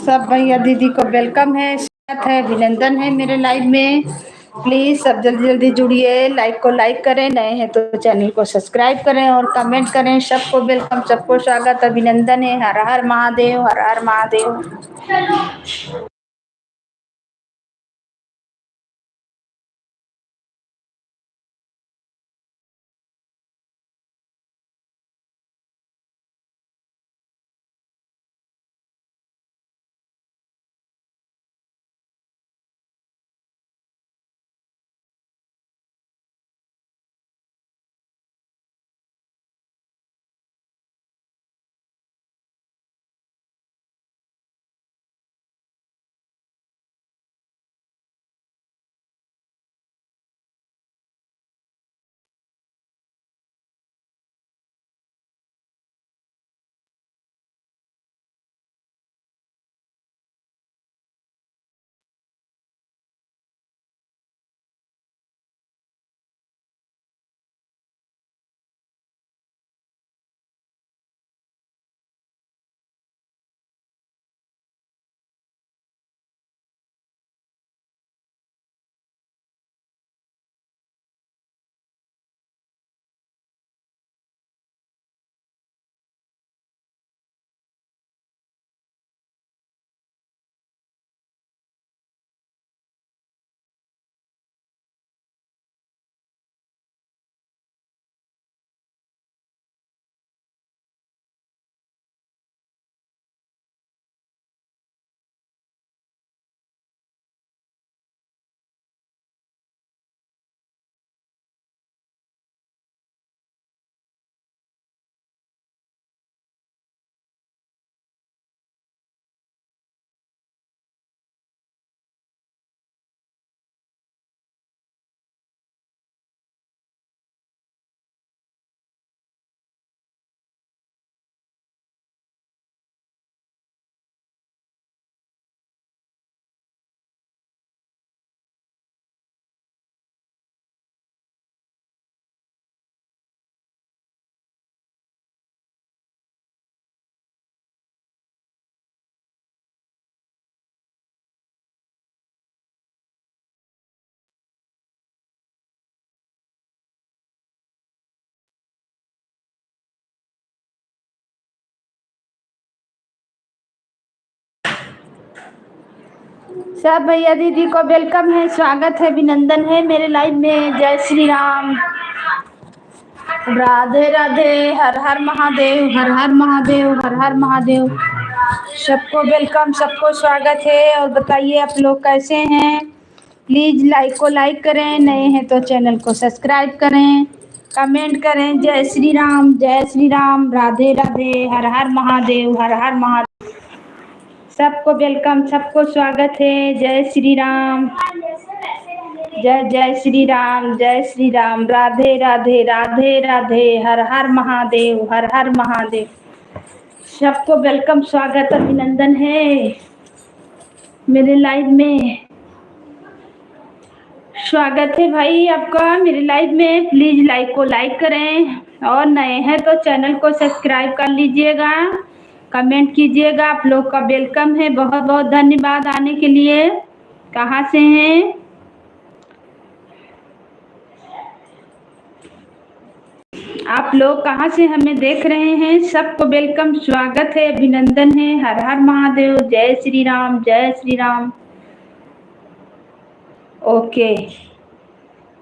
सब भैया दीदी को वेलकम है, स्वागत है, अभिनंदन है मेरे लाइव में। प्लीज सब जल्दी जल्दी जुड़िए, लाइक को लाइक करें, नए हैं तो चैनल को सब्सक्राइब करें और कमेंट करें। सबको वेलकम, सबको स्वागत, अभिनंदन है। हर हर महादेव, हर हर महादेव। सब भैया दीदी को वेलकम है, स्वागत है, अभिनंदन है मेरे लाइव में। जय श्री राम, राधे राधे, हर हर महादेव, हर हर महादेव, हर हर महादेव। सबको वेलकम, सबको स्वागत है। और बताइए आप लोग कैसे हैं? प्लीज लाइक को लाइक करें, नए हैं तो चैनल को सब्सक्राइब करें, कमेंट करें। जय श्री राम, जय श्री राम, राधे राधे, हर हर महादेव, हर हर महादेव। सबको वेलकम, सबको स्वागत है। जय श्री राम, जय जय श्री राम, जय श्री राम, राधे राधे, राधे राधे, हर हर महादेव, हर हर महादेव। सबको वेलकम, स्वागत, अभिनंदन है मेरे लाइव में। स्वागत है भाई आपका मेरे लाइव में। प्लीज लाइक को लाइक करें और नए हैं तो चैनल को सब्सक्राइब कर लीजिएगा, कमेंट कीजिएगा। आप लोग का वेलकम है, बहुत बहुत धन्यवाद आने के लिए। कहाँ से हैं आप लोग, कहाँ से हमें देख रहे हैं? सबको वेलकम, स्वागत है, अभिनंदन है। हर हर महादेव, जय श्री राम, जय Shri Ram. Okay,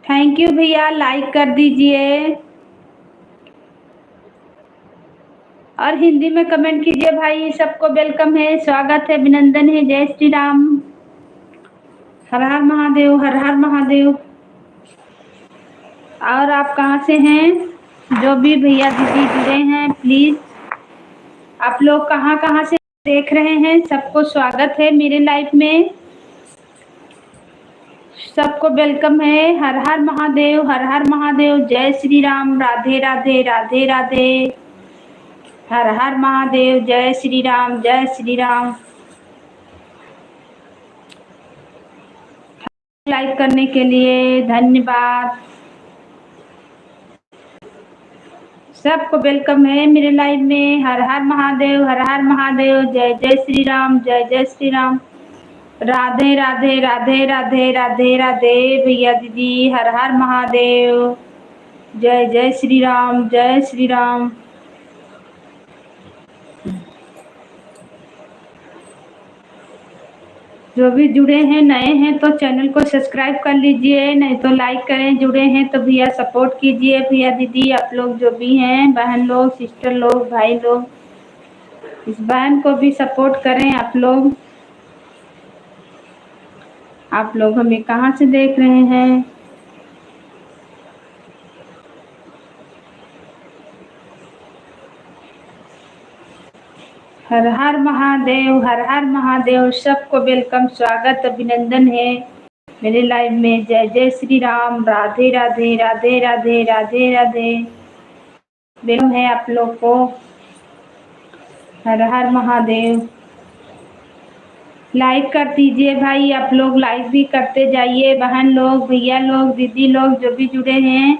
thank you भैया, लाइक कर दीजिए और हिंदी में कमेंट कीजिए भाई। सबको वेलकम है, स्वागत है, अभिनंदन है। जय श्री राम, हर हर महादेव, हर हर महादेव। और आप कहाँ से हैं? जो भी भैया दीदी जुड़े हैं, प्लीज आप लोग कहाँ कहाँ से देख रहे हैं? सबको स्वागत है मेरे लाइव में। सबको वेलकम है। हर हर महादेव, हर हर महादेव, जय श्री राम, राधे राधे, राधे राधे, हर हर महादेव, जय श्री राम, जय श्री राम। लाइक करने के लिए धन्यवाद। सबको वेलकम है मेरे लाइव में। हर हर महादेव, हर हर महादेव। जय जय श्री राम, जय जय श्री राम। राधे राधे राधे राधे राधे राधे भैया दीदी। हर हर महादेव। जय जय श्री राम, जय श्री राम। जो भी जुड़े हैं नए हैं तो चैनल को सब्सक्राइब कर लीजिए, नहीं तो लाइक करें। जुड़े हैं तो भैया सपोर्ट कीजिए। भैया दीदी आप लोग जो भी हैं, बहन लोग, सिस्टर लोग, भाई लोग, इस बहन को भी सपोर्ट करें आप लोग। आप लोग हमें कहाँ से देख रहे हैं? हर हर महादेव, हर हर महादेव। सबको वेलकम, स्वागत, अभिनंदन है मेरे लाइव में। जय जय श्री राम। राधे राधे राधे राधे राधे राधे। वेलकम है आप लोग को। हर हर महादेव। लाइक कर दीजिए भाई, आप लोग लाइक भी करते जाइए। बहन लोग, भैया लोग, दीदी लोग जो भी जुड़े हैं,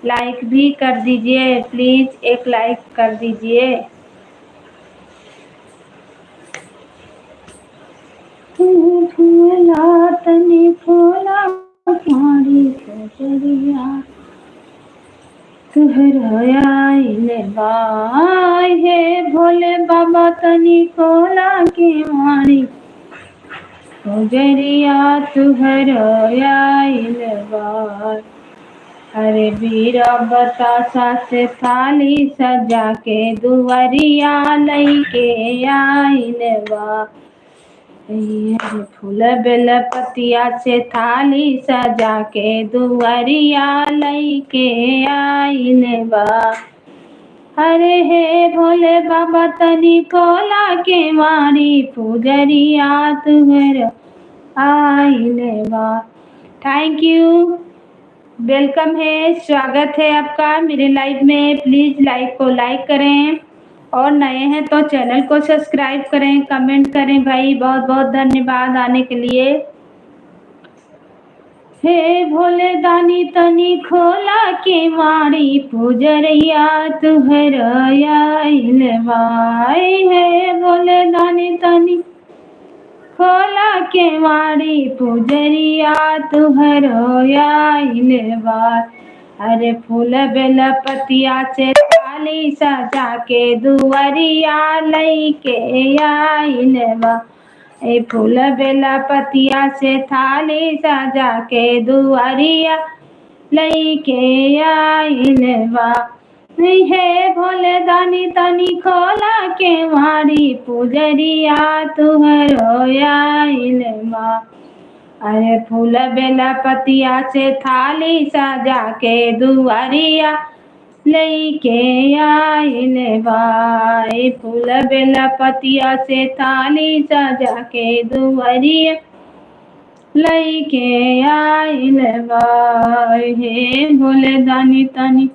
लाइक भी कर दीजिए प्लीज। एक लाइक कर दीजिए। फूला तनी फूला तुम्हारी सजरिया तुहराइले बाय हे भोले बाबा तनी खोला के मारी सजरिया तुहराइले बाय। अरे वीरा बतासा से थाली सजा के दुआरिया लईके आइले बा। फूल बेल पतिया से थाली सजा के दुआरिया लईके आइले बा। अरे हे भोले बाबा तनी खोला के मारी पुजरिया तुहर आइले बा। थैंक यू, वेलकम है, स्वागत है आपका मेरे लाइव में। प्लीज लाइक को लाइक करें और नए हैं तो चैनल को सब्सक्राइब करें, कमेंट करें भाई। बहुत बहुत धन्यवाद आने के लिए। हे भोले दानी तनी खोला के मारी पुजरिया तुहर आइले बाय। हे भोले दानी तनी खोला के मारी पुजरिया तुहर आइले बाय। अरे फूल बेल पतिया से थाली सजा के दुआरिया लईके आइले बा। ए फूल बेला पतिया से थाली सजा के दुआरिया लईके आइले बा। हे भोले दानी तनी खोला के मारी पुजरिया तुहर आइले बा। अरे फूल बेला पतिया से थाली सजा के दुआरिया लईके आइले बाय। फूल बेला पतिया से थाली सजा के दुआरिया लईके आइले बाय। हे भोले दानी तनी।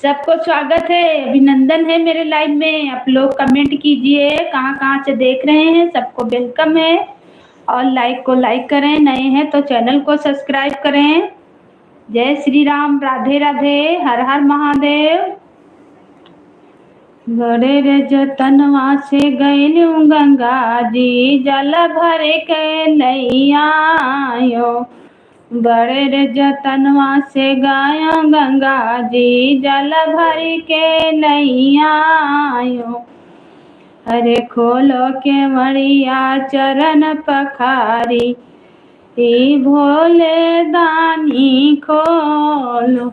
सबको स्वागत है, अभिनंदन है मेरे लाइव में। आप लोग कमेंट कीजिए कहाँ कहाँ से देख रहे हैं। सबको वेलकम है और लाइक को लाइक करें, नए हैं तो चैनल को सब्सक्राइब करें। जय श्री राम, राधे राधे, हर हर महादेव। बड़े रे जतनवा से गइलू गंगा जी, जल भर के लइयायो। बड़े रे जतनवा से गाया गंगा जी, जल भर के लइयायो। अरे खोलो के मरिया चरण पखारी, ई भोले दानी खोलो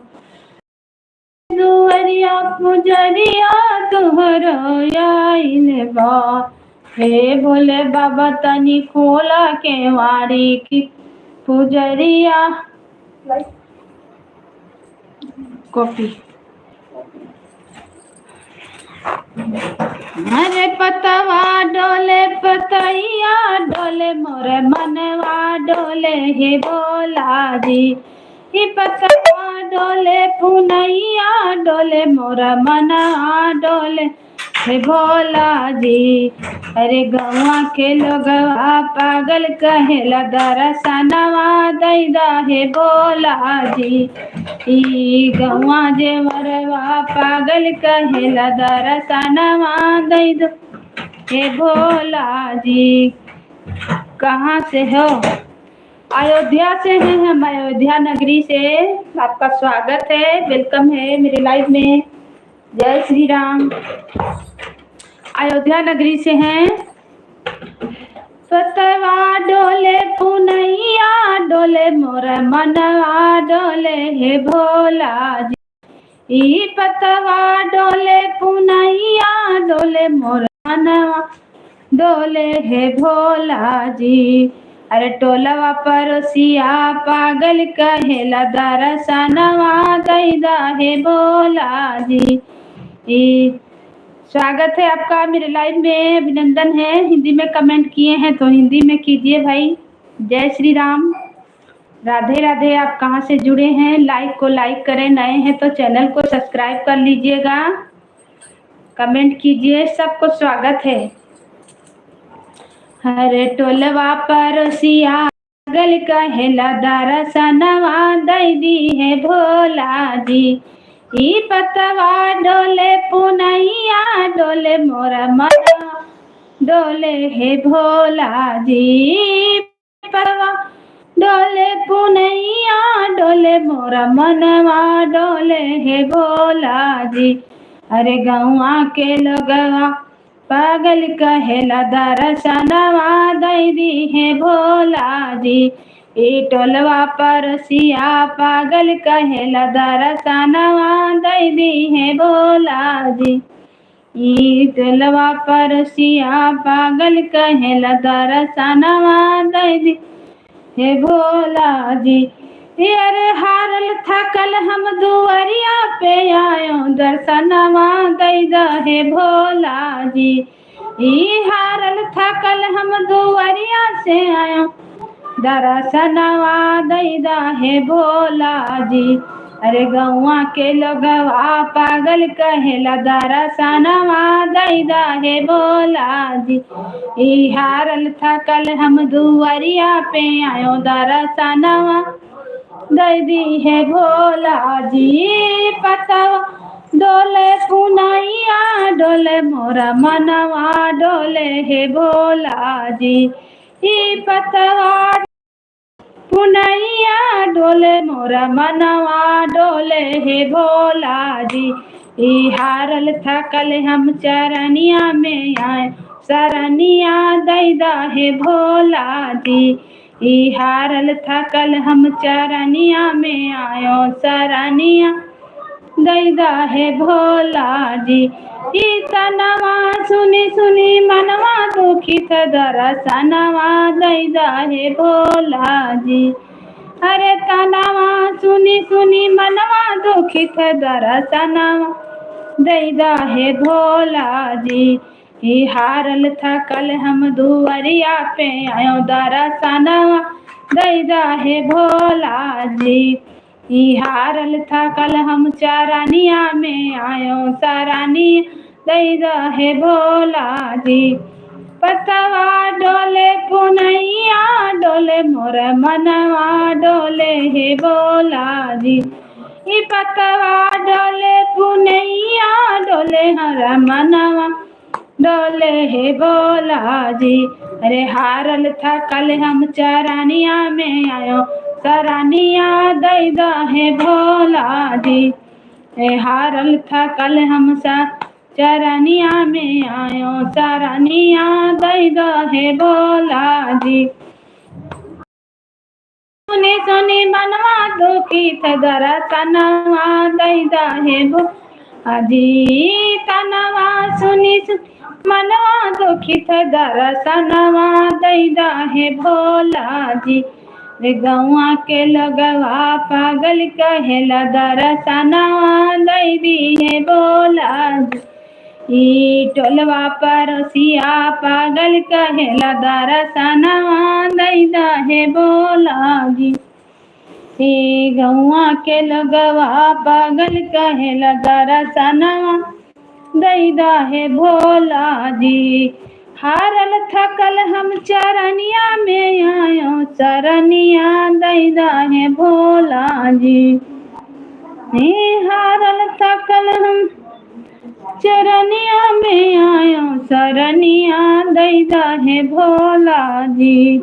दुआरिया पुजरिया तुहर आइले बा। हे भोले बाबा तनी खोला के वारी की पुजरिया। कॉपी। अरे पतवा डोले पतैया डोले मोरे मनवा डोले हे भोला जी। ही पतवा डोले पुनैया डोले मोरा मनवा डोले हे भोला जी। अरे गौवा के लोगवा पागल कहेला दरसनवा दैदा हे भोला जी। ई गौवा जेवरवा पागल कहेला दरसनवा दैदा हे भोला जी। कहाँ से हो? अयोध्या से हैं हम, अयोध्या नगरी से। आपका स्वागत है, वेलकम है मेरे लाइव में। जय श्री राम। अयोध्या नगरी से हैं। पतवा डोले पुनैया डोले मोर मनवा डोले हे भोला जी। ई पतवा डोले पुनैया डोले मोर मनवा डोले हे भोला जी। अरे टोलवा परोसिया पागल कहेला दरसनवा दैदा हे भोला जी। स्वागत है आपका मेरे लाइव में, अभिनंदन है। हिंदी में कमेंट किए हैं तो हिंदी में कीजिए भाई। जय श्री राम, राधे राधे। आप कहाँ से जुड़े हैं? लाइक को लाइक करें, नए हैं तो चैनल को सब्सक्राइब कर लीजिएगा, कमेंट कीजिए। सबको स्वागत है। हरे टोलवा परोसिया पागल कहेला दरसनवा दैदी है भोला जी। ई पतवा डोले पुनैया डोले मोरा मनवा डोले हे भोला जी। पतवा डोले पुनैया डोले मोरा मनवा डोले हे भोला जी। अरे गौवा के लोगवा पागल कहेला दरसनवा दैदी है भोला जी। ई टोलवा परोसिया पागल कहेला दरसनवा दैदी है भोला जी। ई टोलवा परोसिया पागल कहेला दरसनवा दैदी हे भोला जी। अरे हारल थकल हम दुआरिया पे आयो दर्शनवा दैदा हे भोला जी। ई हारल थकल हम दुआरिया से आयो दर्शनवा दैदा हे भोला जी। अरे गौवा के लोगवा पागल कहेला दरसनवा दैदा हे भोला जी। ई हारल थकल हम दुआरिया पे आयो दरसनवा दैदी है भोला जी। पतवा डोले पुनैया डोले मोरा मनवा डोले हे भोला जी। ई पतवा पुनैया डोले मोरा मनवा डोले हे भोला जी। ई हारल थकल हम चरनिया में आए सरनिया दैदा हे भोला जी। ई हारल थकल हम चरनिया में आयो सरनिया दैदा हे भोला जी। ई तनवा सुनी सुनी मनवा दुखित दरसनवा दैदा हे भोला जी। अरे तनवा सुनी सुनी मनवा दुखित दरसनवा दैदा हे भोला जी। ई हारल थकल हम दुआरिया पे आयो दरसनवा दैदा हे भोला जी। ई हारल थकल हम चरनिया में आयो सरनिया दैदा हे भोला जी। पतवा डोले पुनैया डोले मोर मनवा डोले हे भोला जी। ई पतवा डोले पुनैया डोले हर मनवा डोले हे भोला जी। अरे हारल थकल हम चरनिया में आयो सरनिया दैदा हे भोला जी। हारल थकल हम चरनिया में आयो सरनिया दैदा हे भोला जी। सुनी सुनी मनवा दुखित दरसनवा दैदा हे भोला जी। तनवा सुनी मनवा दुखित दरसनवा दैदा हे भोला जी। रे गौवा के लोगवा पागल कहेला दरसनवा दैदी हे भोला जी। ई टोलवा परोसिया पागल कहेला दरसनवा दैदा हे भोला जी। ई गौवा के लोगवा पागल कहेला दरसनवा दैदा हे भोला जी। हारल थकल हम चरनिया में आयो, चरनिया दैदा है भोला जी। हारल थकल हम चरनिया में आयो, चरनिया दैदा है भोला जी।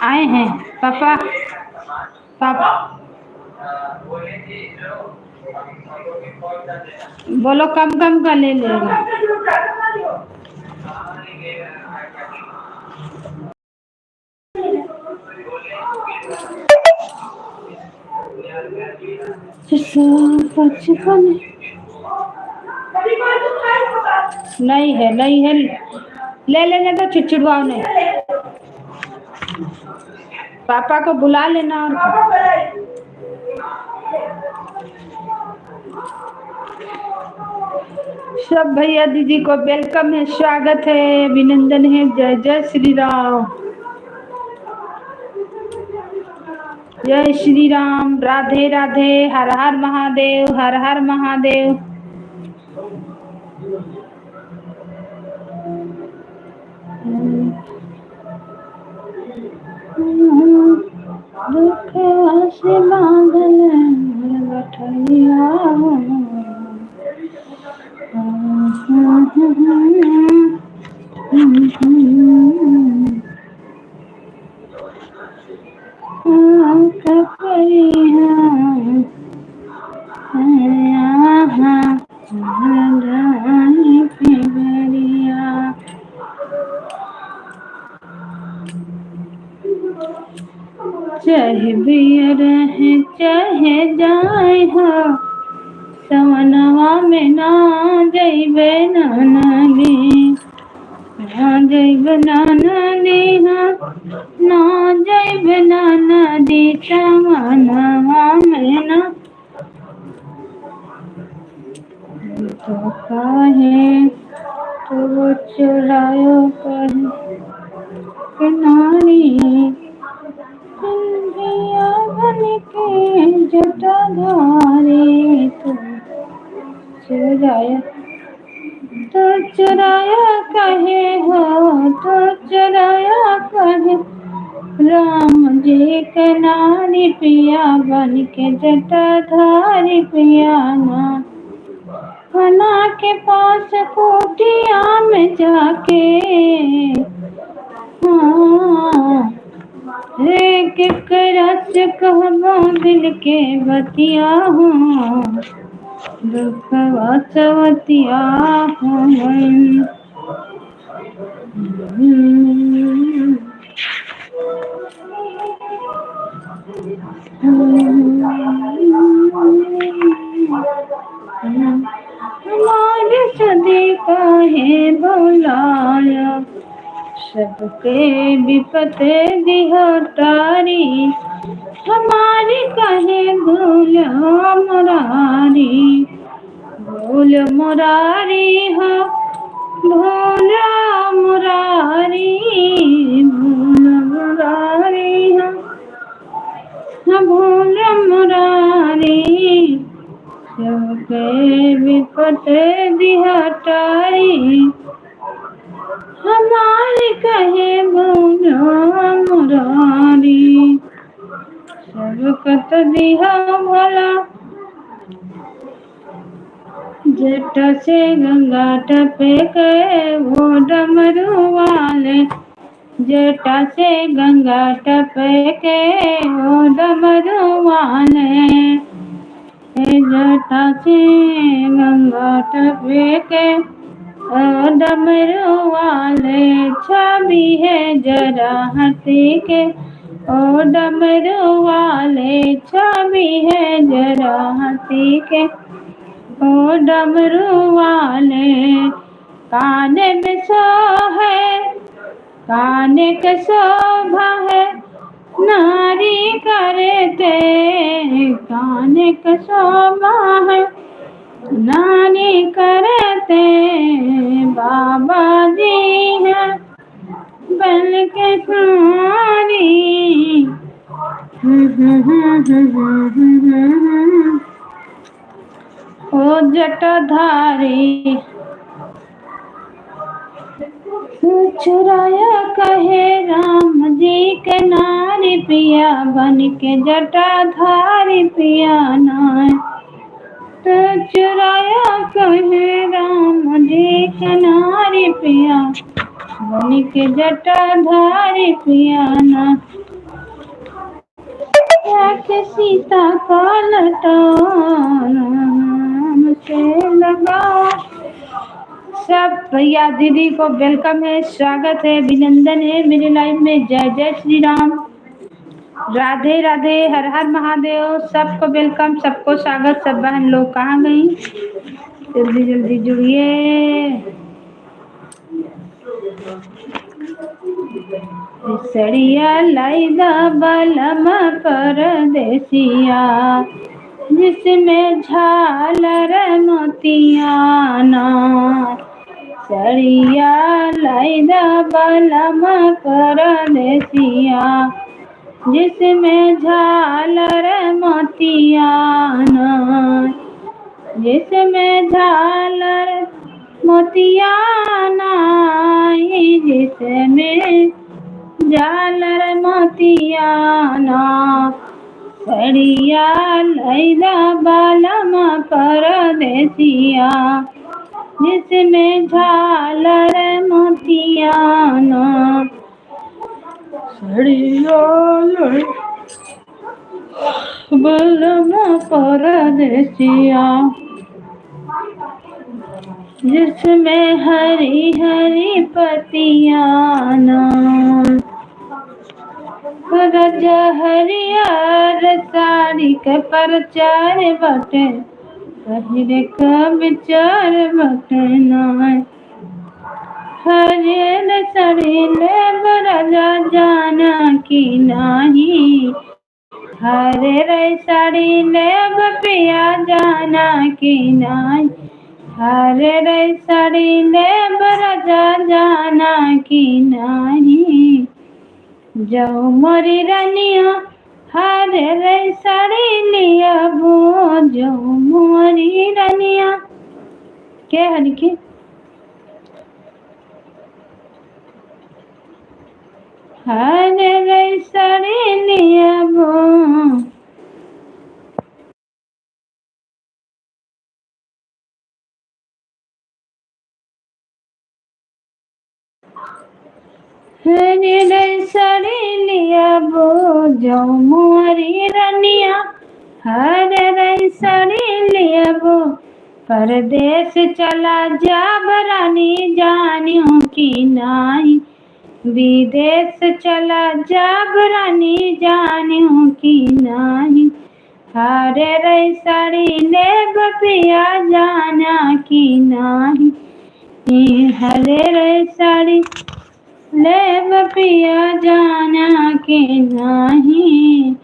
आए हैं पापा। पापा बोलो कम कम का ले लेगा। बचपन नहीं है, नहीं है, ले लेने तो चिड़चिड़वाओ नहीं। पापा को बुला लेना। और सब भैया दीदी को वेलकम है, स्वागत है, अभिनंदन है। जय जय श्री राम, जय श्री राम, राधे राधे, हर हर महादेव, हर हर महादेव। दुख से बांधल बठलिया, चाहे बियर है चाहे जाए हो, सवनवा में ना जइबे नानी, ना जइबे नानी, ना जइबे नानी, सवनवा में ना। तो काहे तो चुरायो कहे नानी, सिंधिया बन के जटाधारी, तो चुराया कहे हो, तो चुराया कहे राम जी के नारी पिया बन के जटाधारी पिया ना बना के पास कुटिया में जाके हाँ रे केकरा से कहबो दिल के बतिया हूँ दुखवा चवतिया हूँ हमारे सदी का है बुलाया सबके विपत दिहटारी हमारी कहे भूल मुरारी भूल मुरारी हो भूल मुरारी भूल मुरारी हो भूल मुरारी सबके विपत दिहटारी हमारे कहे भूल मुरारी सबकत दिहा भला जट से गंगा टपे के वो डमरू वाले जटा से गंगा टपे के वो डमरू वाले जटा से गंगा टपे के ओ डमरू वाले छवि है जरा हंसी के ओ डमरू वाले छवि है जरा हंसी के ओ डमरू वाले काने में सो है काने के शोभा है नारी करते काने के शोभा है नानी करते बाबा जी है बन के सारी ओ जटाधारी चुराया कहे राम जी के नारी पिया बन के जटाधारी पिया नाय तो चुराया कहे राम जी के नारी पिया बन के जटाधारी पिया ना के सीता का लटान से लगा सब भैया दीदी को वेलकम है स्वागत है अभिनंदन है मेरे लाइव में जय जय श्री राम राधे राधे हर हर महादेव सबको वेलकम सबको स्वागत सब बहन लोग कहाँ गई जल्दी जल्दी जुड़िए सड़िया लाइदा बलम परदेसिया जिसमें झालर मोतियाना सड़िया लाइदा बलम परदेसिया जिसमें झालर मोतियाना जिसमें झालर मोतियाना जिसमें झालर मोतियाना सड़िया लैदा बालम परदेसिया जिसमें झालर मोतियाना सड़िया बालम परदेसिया जिसमें हरी हरी पतियाना रजा हरियर साड़ी के प्रचार बटे पहिरे का विचार बटे नाय हरियर साड़ी ले रजा जाना की नाही हरे रे साड़ी ले पिया जाना की नाही हरे रे साड़ी ले रजा जाना की नाही जाओ मोरी रानिया हरे रे साड़ी लिया बो जाओ मोरी रानिया क्या हरी की हरे रैसरी लियाबो हरे रैसरी लियाबो जमुआरी रनिया हरे रैसरी लियाबो परदेश चला जाब रानी जानियो की नाई विदेश चला जाब रानी जानियो की नाई हरे रैसरी लेब पिया जाना की नाही हरे रैसरी लेब पिया जाना के नाही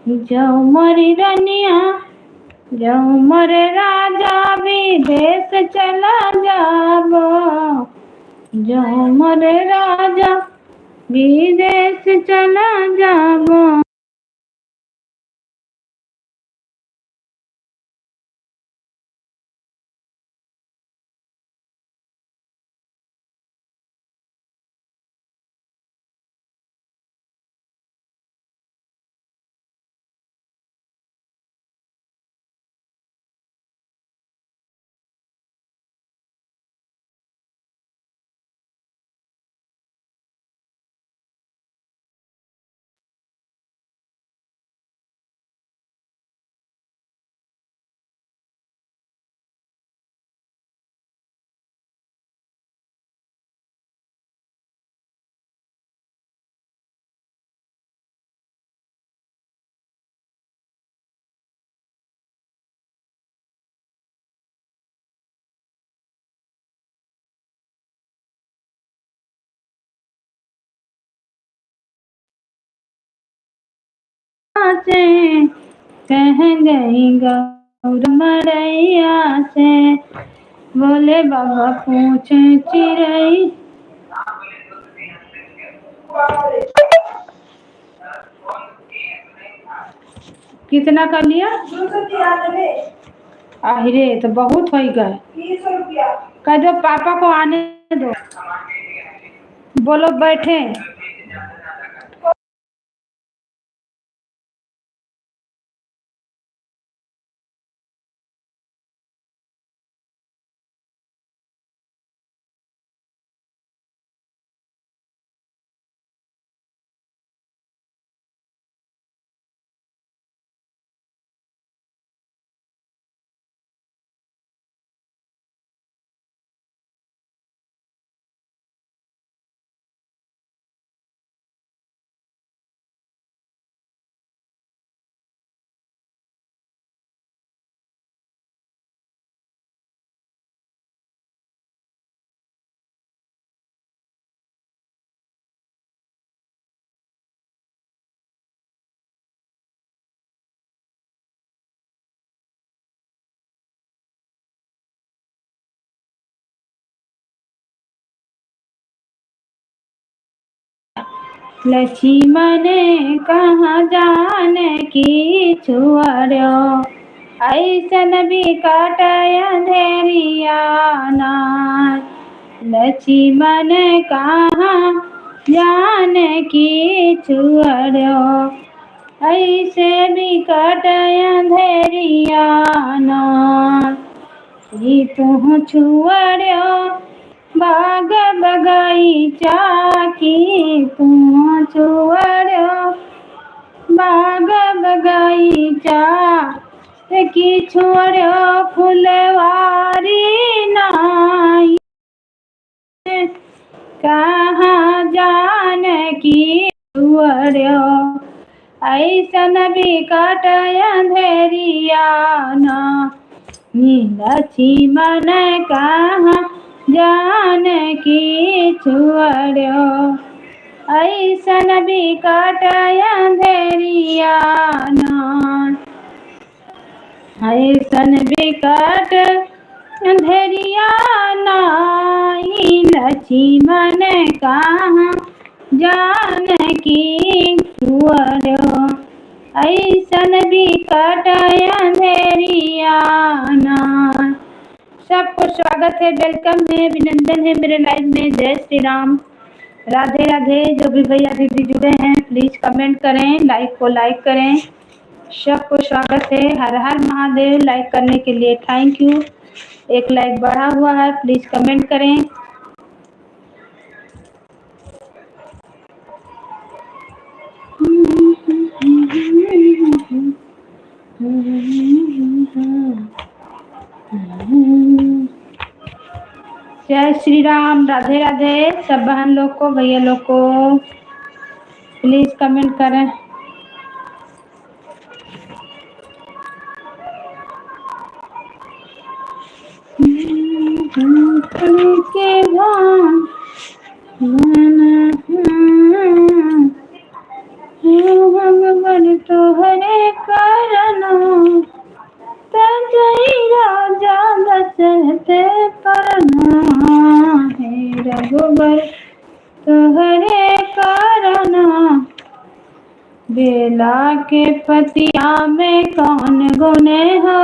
जाऊ मरी रनिया जाऊ मरे राजा विदेश चला जाबो जाऊ मरे राजा विदेश चला जाबो से कह गई गौर मरैया से बोले बाबा पूछ चिड़ई कितना कर लिया 293 आहिरे तो बहुत हो गए कह दो पापा को आने दो बोलो बैठे लक्ष्मण कहाँ जाने की छुआरो ऐसन बिकट अंधेरिया नाय लक्ष्मण कहाँ जाने की छुआरो ऐसे बिकट अंधेरिया नाय तू छुआरो बाग बगीचा की तू छुआरो बाग बगीचा की छोड़ो फुलवारी नाई कहाँ जान की छुआरो ऐसन बिकट अंधेरिया ना लक्ष्मण कहाँ जान की छुआरो ऐसन बिकट अंधेरिया ना ऐसन बिकट अंधेरिया नाई लक्ष्मण कहाँ जान की छुआरो ऐसन बिकट अंधेरिया नाई। सबको स्वागत है, वेलकम है, अभिनंदन है मेरे लाइव में। जय श्री राम। राधे राधे। जो भी भैया दीदी जुड़े हैं प्लीज कमेंट करें, लाइक को लाइक करें। सबको स्वागत है। हर हर महादेव। लाइक करने के लिए थैंक यू। एक लाइक बढ़ा हुआ है, प्लीज कमेंट करें। जय श्री राम। राधे राधे सब बहन लोग को, भैया लोग को प्लीज कमेंट करें। के भगवान तोहरे करना तजई राजा बसते परना है रघुबर तोहरे करना। बेला के पतिया में कौन गुने हो,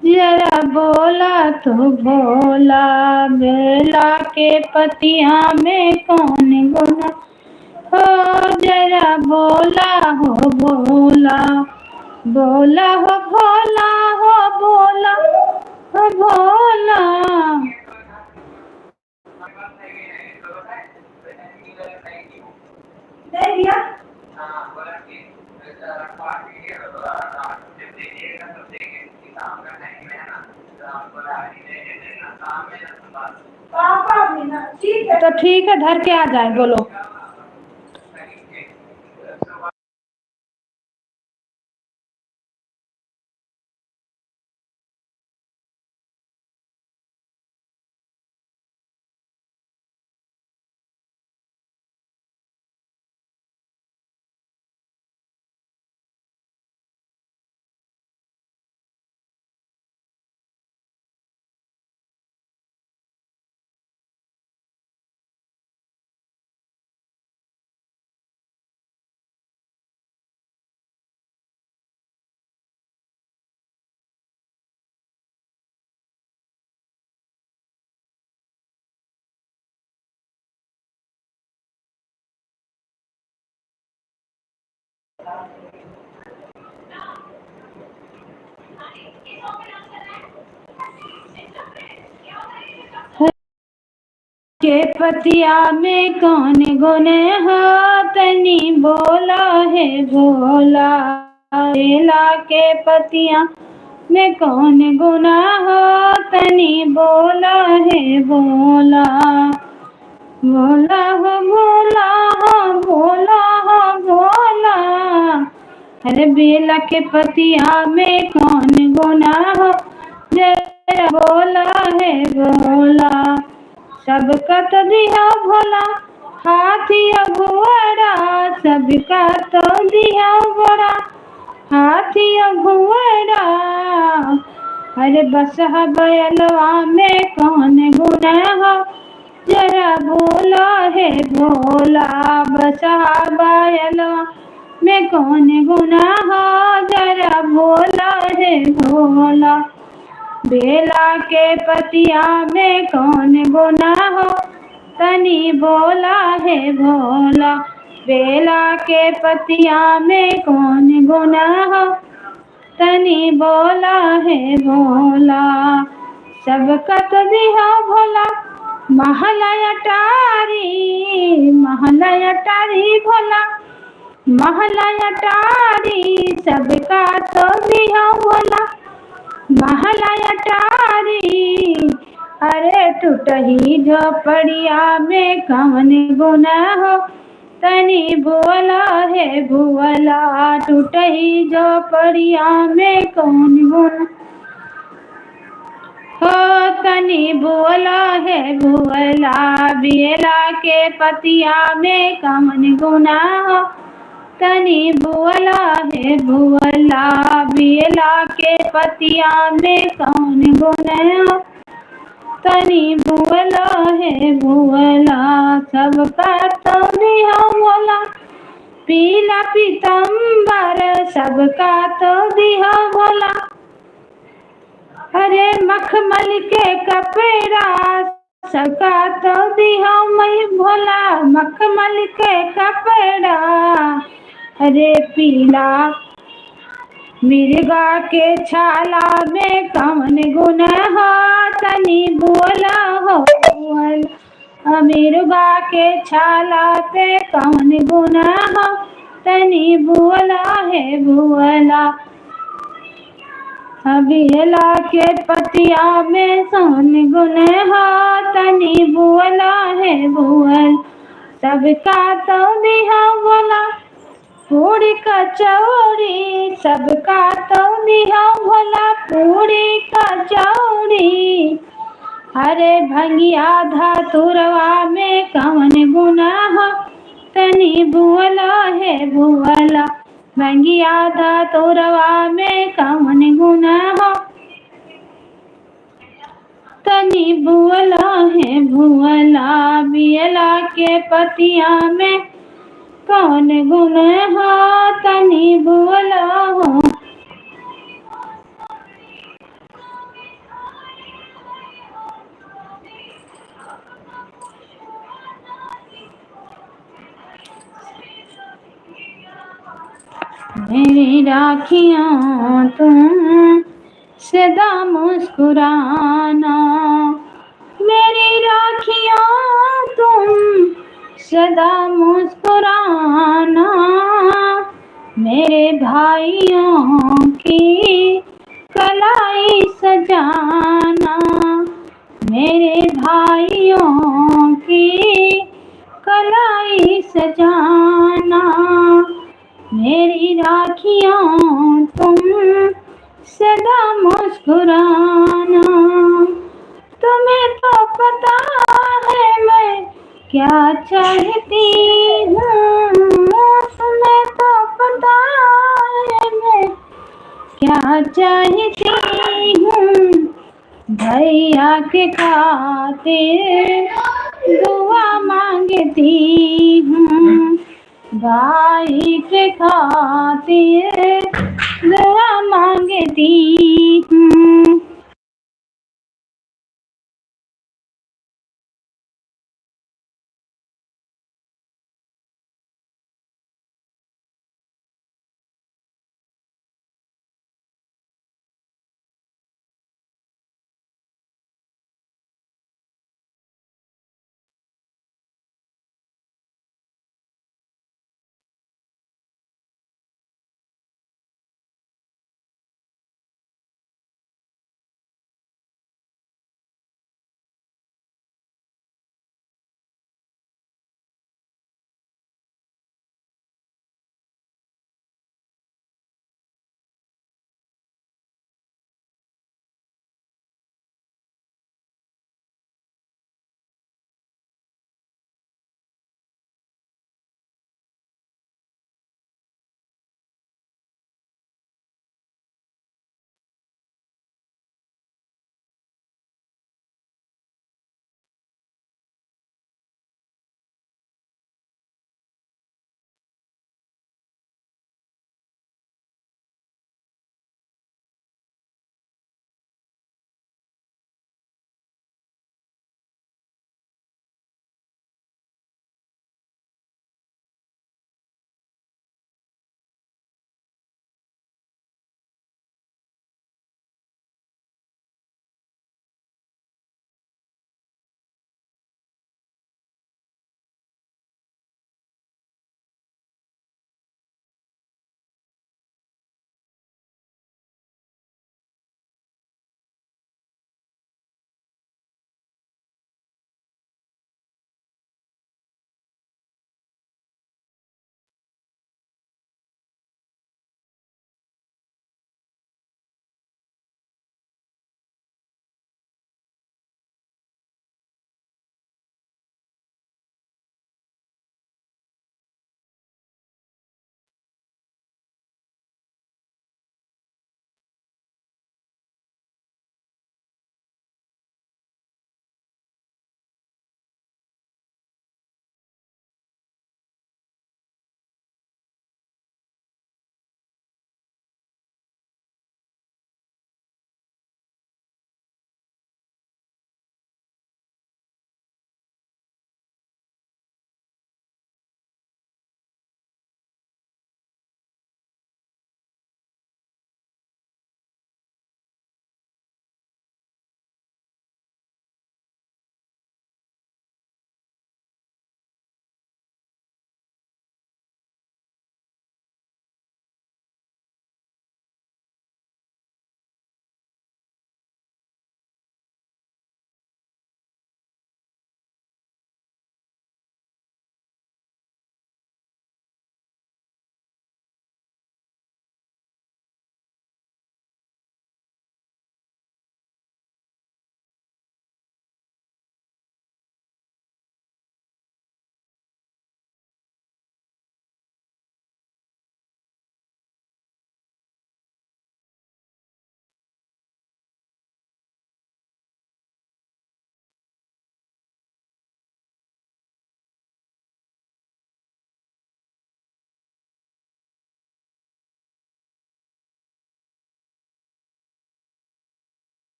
जरा बोला तो भोला। बेला के पतिया में कौन गुना हो, जरा बोला हो भोला। बोला हो भोला, हो बोला हो भोला। तो ठीक है, धर के आ जाए। बोलो। के पतिया में कौन गुने हो, तनी बोला है भोला। बेला के पतिया में कौन गुना हो, तनी बोला है भोला। भोला हो भोला हो भोला हो भोला। अरे बेला के पतिया में कौन गुना हो, जरा बोला है भोला। सबका तो दिया भोला हाथी घोड़ा, सबका तो दिया बड़ा हाथी घोड़ा। अरे बसहा बैलवा में कौन गुना हो, जरा बोला है भोला। बसहा बैलवा में कौन गुना हो, जरा बोला है भोला। बेला के पतिया में कौन गुना हो, तनी बोला है भोला। बेला के पतिया में कौन गुना हो, तनी बोला है भोला। सबका तो दिया भोला महला अटारी, महला अटारी भोला महला अटारी। सबका तो दिया भोला महला अटारी। अरे टूटही झोपड़िया में कौन गुना हो, तनी बोला है भुवला। टूटही झोपड़िया में कौन गुना हो, तनी बोला है भुवला। बेला के पतिया में कौन गुना हो, तनी बोला है भुवला। बेला के पतिया में कौन गुना हो, तनी बोला है भुवला। सबका तो दिया भोला पीला पीतम्बर, सबका तो दिया भोला। अरे मखमल के कपड़ा सका तो दिहा मई भोला मखमल के कपड़ा, अरे पीला मिर्गा के छाला में कौन गुण हो, तनी बोला हो बोल। मिर्गा के छाला पे कौन गुण हो, तनी बोला है बोला। बेला के पतिया में सोन गुण हो, तनी बोला है बोल। सबका तो दिहा बोला पूरी कचौड़ी, सबका तो दिहा भोला पूरी कचौड़ी, अरे भंगिया धतुरवा में कौन गुना हो, तनी बोला है बोला। भंगिया धतुरवा में कौन गुना हो, तनी बोला है भुवला। बियला के पतिया में कौन गुण हो, तनी बोला हो। मेरी राखियाँ तुम सदा मुस्कुराना, मेरी राखियाँ तुम सदा मुस्कुराना, मेरे भाइयों की कलाई सजाना, मेरे भाइयों की कलाई सजाना, मेरी राखियाँ तुम सदा मुस्कुराना। तुम्हें तो पता है मैं क्या चाहती हूँ, तुम्हें तो पता है मैं क्या चाहती हूँ। भैया के खातिर दुआ मांगती हूँ, भाई के खातिर दुआ मांगती हूँ।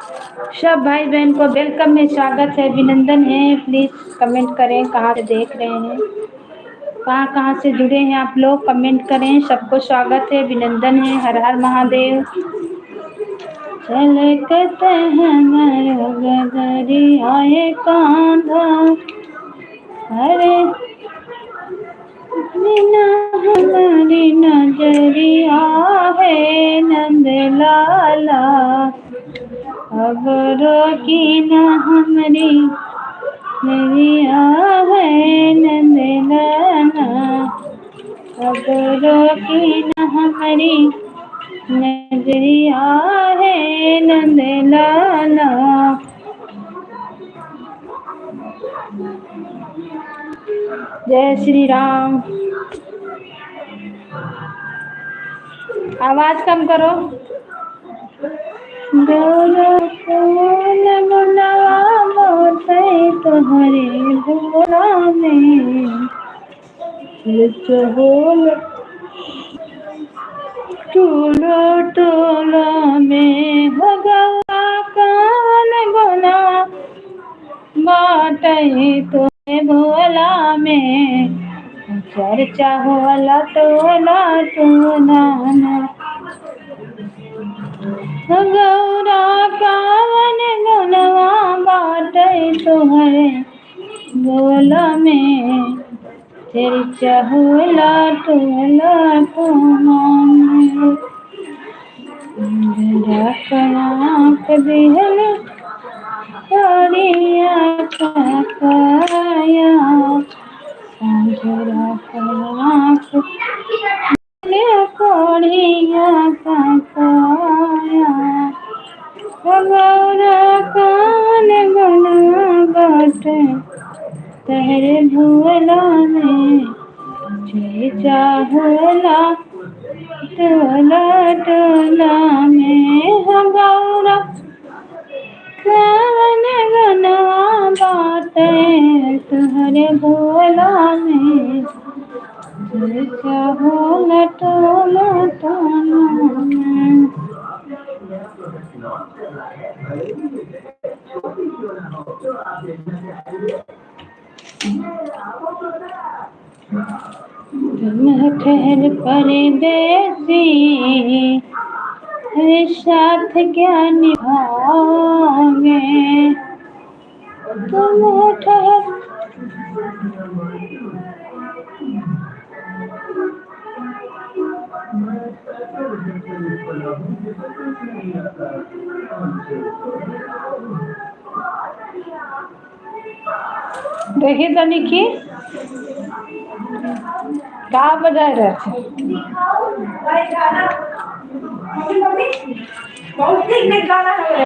सब भाई बहन को वेलकम है, स्वागत है, अभिनंदन है। प्लीज कमेंट करें कहाँ से देख रहे हैं, कहाँ कहाँ से जुड़े हैं आप लोग, कमेंट करें। सबको स्वागत है, अभिनंदन है। हर हर महादेव। छलकत हमर गगरियाए कांधा, अरे बिना हमारी नजरिया है नंद लाला, अब रोकी न हमारी नजरिया है नंद लाला, अब रोकी न हमारी नजरिया है नंद लाला। जय श्री राम। आवाज कम करो। तुम्हारे भोला में टोला टोला में भगवा कान गोना बाटे तुम्हें भोला में, चर्चा होला टोला टोला में। गौरा कावन गुनवा बाटे तुम्हारे भोला में, चर्चा होला टोला टोला में। आँख दिहल कालिया काया, सांझरा आँख कोड़िया काया, गौरा कान गुना बाटे तेरे भोला में, चर्चा होला टोला टोला में। गौरा कान गुना बाटे तुहरे भोला में, चर्चा होला टोला टोला में। तुम ठहर परदेसी, हर साथ क्या निभाओगे, तुम ठहर देखिए तनी की का बजा रहे थे। बहुत ठीक गाना है।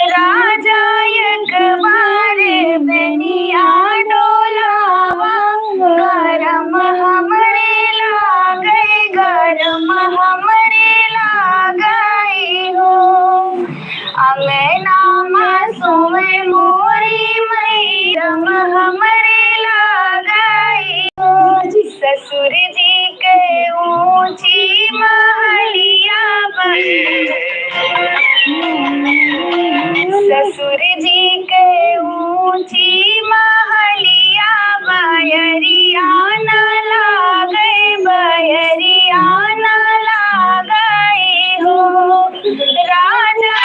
राजा एक बार बेनिया डोलावा, गरम हमरे लागई, गरम हमरे लागई हो। अंगना सोए मोरी मैरम हमरे लागई हो। ससुर जी के ऊंची महलिया बनी, ससुर जी के ऊंची महलिया, बयरिया न लागई, बयरिया न लागई हो। राजा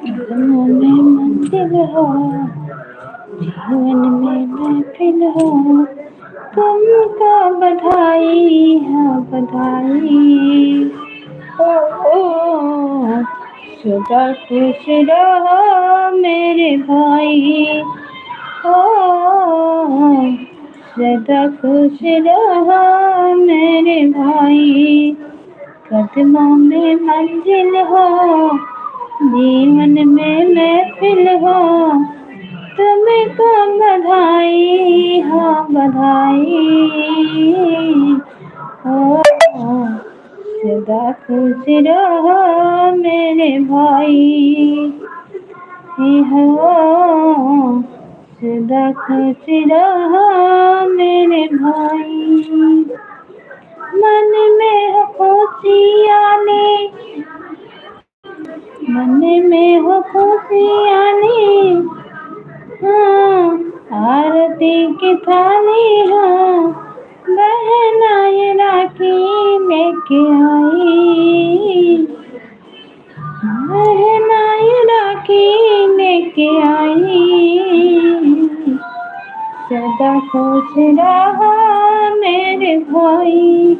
कदमों में मंजिल हो, जीवन में महफिल हो, तुमको बधाई हाँ बधाई। ओ, ओ, सदा खुश रहो मेरे भाई। ओ, सदा खुश रहो मेरे भाई। कदमों में मंजिल हो, जीवन में महफिल हो, तुमको बधाई हाँ बधाई। ओ, सदा खुश रहो मेरे भाई। हो, सदा खुश रहो मेरे भाई। मन में हो खुशियाँ, मन में हो खुशियाँ, हाँ आरती की थाली हाँ, बहना ये राखी लेके आई। बहना ये राखी लेके आई। सदा खुश रहो मेरे भाई।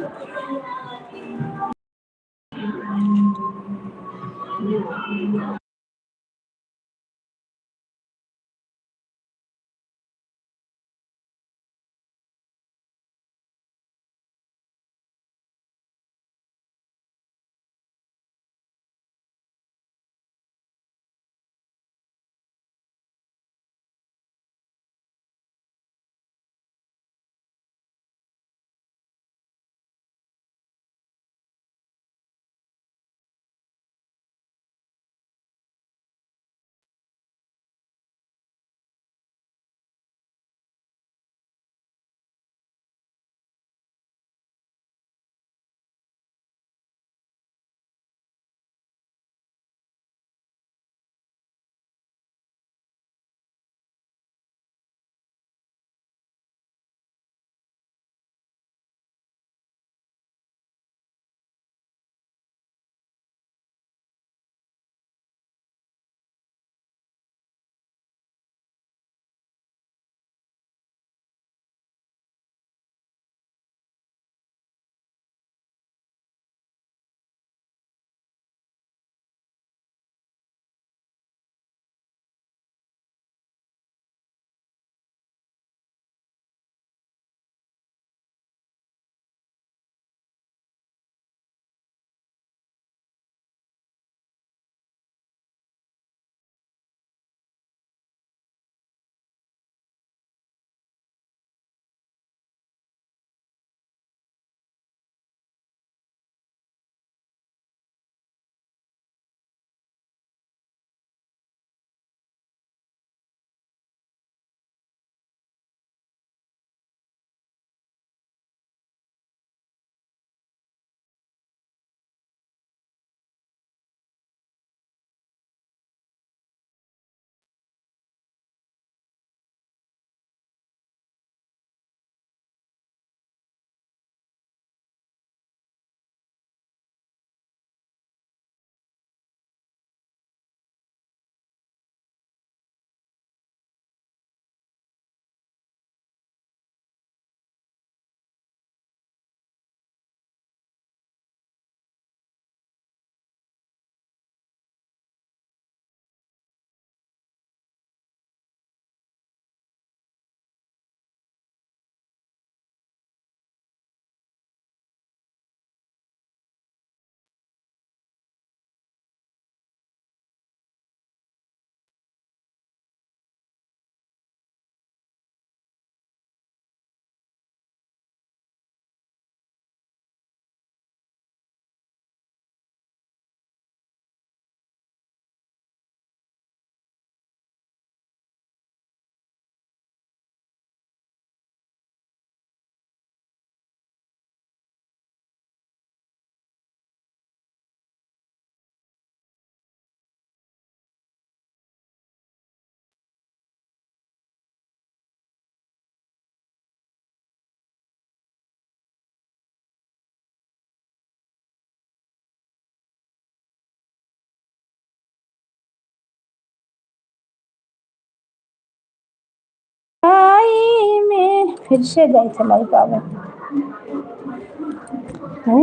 फिर से जाए चलाई पावे